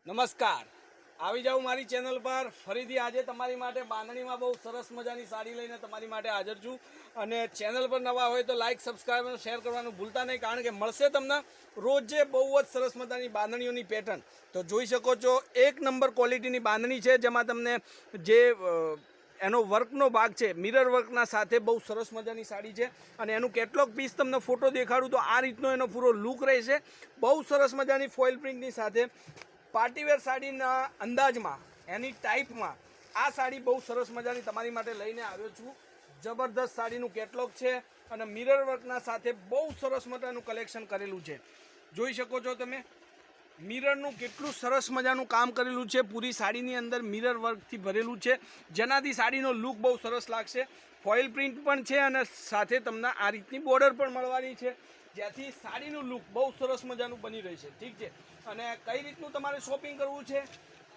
નમસ્કાર, આવી જાઉં મારી ચેનલ પર ફરીથી આજે તમારી માટે બાંધણીમાં બહુ સરસ મજાની સાડી લઈને તમારી માટે હાજર છું. અને ચેનલ પર નવા હોય તો લાઇક, સબસ્ક્રાઈબ અને શેર કરવાનું ભૂલતા નહીં, કારણ કે મળશે તમને રોજે બહુ જ સરસ મજાની બાંધણીઓની પેટર્ન. તો જોઈ શકો છો, એક નંબર ક્વોલિટીની બાંધણી છે, જેમાં તમને જે એનો વર્કનો ભાગ છે, મિરર વર્કના સાથે બહુ સરસ મજાની સાડી છે. અને એનું કેટલોગ પીસ તમને ફોટો દેખાડું તો આ રીતનો એનો પૂરો લુક રહેશે. બહુ સરસ મજાની ફોઇલ પ્રિન્ટની સાથે પાર્ટીવેર સાડીના અંદાજમાં, એની ટાઈપમાં આ સાડી બહુ સરસ મજાની તમારી માટે લઈને આવ્યો છું. જબરદસ્ત સાડીનું કેટલોગ છે અને મિરર વર્કના સાથે બહુ સરસ મજાનું કલેક્શન કરેલું છે. જોઈ શકો છો તમે મિરરનું કેટલું સરસ મજાનું કામ કરેલું છે. પૂરી સાડીની અંદર મિરર વર્કથી ભરેલું છે, જેનાથી સાડીનો લુક બહુ સરસ લાગશે. ફોઇલ પ્રિન્ટ પણ છે અને સાથે તમને આ રીતની બોર્ડર પણ મળવાની છે, જેથી સાડીનું લુક બહુ સરસ મજાનું બની રહેશે. ઠીક છે. અને કઈ રીતનું તમારે શોપિંગ કરવું છે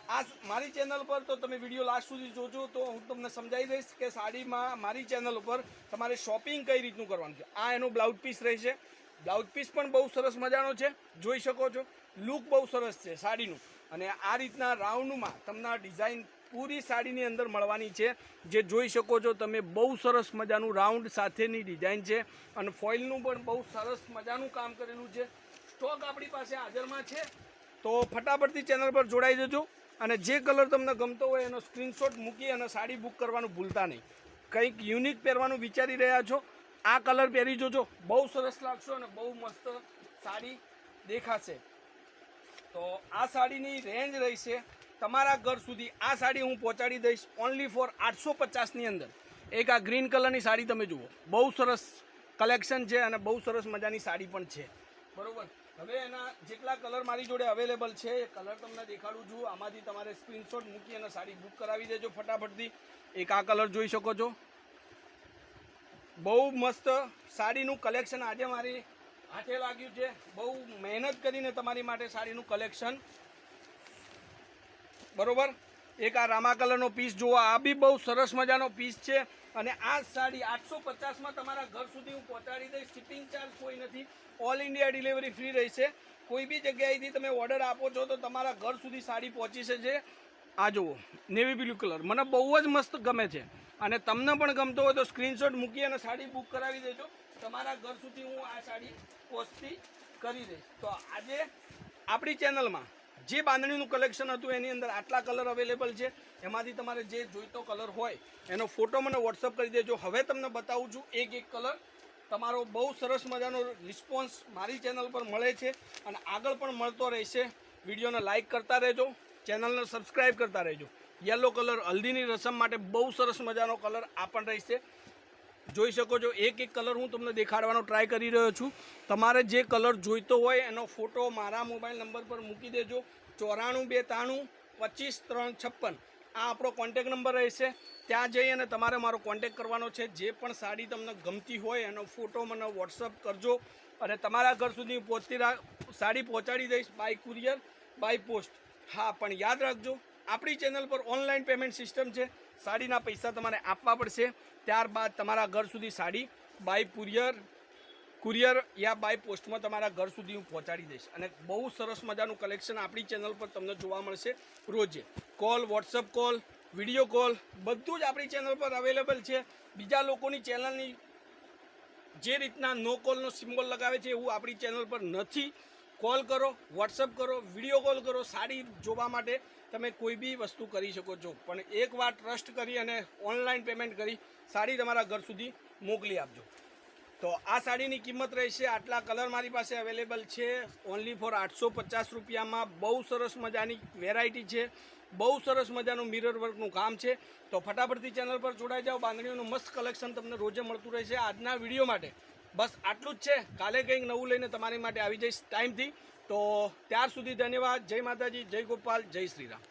આ મારી ચેનલ પર, તો તમે વિડીયો લાસ્ટ સુધી જોજો, તો હું તમને સમજાવી દઈશ કે સાડીમાં મારી ચેનલ ઉપર તમારે શોપિંગ કઈ રીતનું કરવાનું છે. આ એનો બ્લાઉઝ પીસ રહેશે. બ્લાઉઝ પીસ પણ બહુ સરસ મજાનો છે, જોઈ શકો છો. લુક બહુ સરસ છે સાડીનું. અને આ રીતના રાઉન્ડમાં તમને ડિઝાઇન પૂરી સાડીની અંદર મળવાની છે, જે જોઈ શકો છો તમે. બહુ સરસ મજાનું રાઉન્ડ સાથેની ડિઝાઇન છે અને ફોઇલનું પણ બહુ સરસ મજાનું કામ કરેલું છે. સ્ટોક આપણી પાસે હાજરમાં છે, તો ફટાફટથી ચેનલ પર જોડાઈ જજો. અને જે કલર તમને ગમતો હોય એનો સ્ક્રીનશોટ મૂકી અને સાડી બુક કરવાનું ભૂલતા નહીં. કંઈક યુનિક પહેરવાનું વિચારી રહ્યા છો, આ કલર પહેરી જોજો, બહુ સરસ લાગશો અને બહુ મસ્ત સાડી દેખાશે. તો આ સાડીની રેન્જ રહેશે તમારા ઘર સુધી. આ સાડી હું પહોંચાડી દઈશ ઓનલી ફોર 850ની અંદર. એક આ ગ્રીન કલરની સાડી તમે જુઓ, બહુ સરસ કલેક્શન છે અને બહુ સરસ મજાની સાડી પણ છે, બરાબર. હવે એના જેટલા કલર મારી જોડે અવેલેબલ છે એ કલર તમને દેખાડું છું. આમાંથી તમારે સ્ક્રીનશોટ મૂકી અને સાડી બુક કરાવી દેજો ફટાફટથી. એક આ કલર જોઈ શકો છો, બહુ મસ્ત સાડીનું કલેક્શન આજે મારી હાથે લાગ્યું છે. બહુ મહેનત કરીને તમારી માટે સાડીનું કલેક્શન, બરોબર. એક આ રામા કલરનો પીસ જુઓ, આ બી બહુ સરસ મજાનો પીસ છે. અને આ સાડી 850માં તમારા ઘર સુધી હું પહોંચાડી દઈશ. શિપિંગ ચાર્જ કોઈ નથી, ઓલ ઇન્ડિયા ડિલિવરી ફ્રી રહેશે. કોઈ બી જગ્યાએથી તમે ઓર્ડર આપો છો તો તમારા ઘર સુધી સાડી પહોંચી છે. આ જુઓ, નેવી બ્લુ કલર મને બહુ જ મસ્ત ગમે છે અને તમને પણ ગમતો હોય તો સ્ક્રીનશોટ મૂકી અને સાડી બુક કરાવી દેજો. તમારા ઘર સુધી હું આ સાડી પહોંચતી કરી દઈશ. તો આજે આપણી ચેનલમાં જે બાંધણીનું કલેક્શન હતું એની અંદર આટલા કલર અવેલેબલ છે. એમાંથી તમારે જે જોઈતો કલર હોય એનો ફોટો મને વોટ્સઅપ કરી દેજો. હવે તમને બતાવું છું એક એક કલર. તમારો બહુ સરસ મજાનો રિસ્પોન્સ મારી ચેનલ પર મળે છે અને આગળ પણ મળતો રહેશે. વિડીયોને લાઇક કરતા રહેજો, ચેનલને સબસ્ક્રાઈબ કરતા રહેજો. યલો કલર હલ્દીની રસમ માટે બહુ સરસ મજાનો કલર આ પણ રહેશે. જોઈ શકો છો, એક એક કલર હું તમને દેખાડવાનો ટ્રાય કરી રહ્યો છું. તમારે જે કલર જોઈતો હોય એનો ફોટો મારા મોબાઈલ નંબર પર મૂકી દેજો. 94 293 25 356 આ આપણો કોન્ટેક નંબર રહેશે. ત્યાં જઈ અને તમારે મારો કોન્ટેક કરવાનો છે. જે પણ સાડી તમને ગમતી હોય એનો ફોટો મને વોટ્સઅપ કરજો અને તમારા ઘર સુધી સાડી પહોંચાડી દઈશ, બાય કુરિયર, બાય પોસ્ટ. હા, પણ યાદ રાખજો, આપણી ચેનલ પર ઓનલાઈન પેમેન્ટ સિસ્ટમ છે. સાડીના પૈસા તમારે આપવા પડશે, ત્યારબાદ તમારા ઘર સુધી સાડી બાય કુરિયર યા બાય પોસ્ટમાં તમારા ઘર સુધી હું પહોંચાડી દઈશ. અને બહુ સરસ મજાનું કલેક્શન આપણી ચેનલ પર તમને જોવા મળશે રોજે. Call, WhatsApp call, video call બધું જ આપણી ચેનલ પર અવેલેબલ છે. બીજા લોકોની ચેનલની જે રીતના નો કોલનો સિમ્બોલ લગાવે છે એવું આપણી ચેનલ પર નથી. કોલ કરો, વોટ્સઅપ કરો, વિડીયો કોલ કરો. સાડી જોવા માટે તમે કોઈ બી વસ્તુ કરી શકો છો, પણ એકવાર ટ્રસ્ટ કરી અને ઓનલાઈન પેમેન્ટ કરી સાડી તમારા ઘર સુધી મોકલી આપજો. તો આ સાડીની કિંમત રહેશે, આટલા કલર મારી પાસે અવેલેબલ છે, ઓનલી ફોર 850 રૂપિયામાં. બહુ સરસ મજાની વેરાયટી છે, બહુ સરસ મજાનું મિરર વર્કનું કામ છે. તો ફટાફટથી ચેનલ પર જોડાઈ જાઓ. બાંધણીઓનું મસ્ત કલેક્શન તમને રોજે મળતું રહેશે. આજના વિડીયો માટે બસ આટલું જ છે. કાલે કંઈક નવું લઈને તમારી માટે આવી જઈશ ટાઈમથી. તો ત્યાર સુધી ધન્યવાદ. જય માતાજી, જય ગોપાલ, જય શ્રીરામ.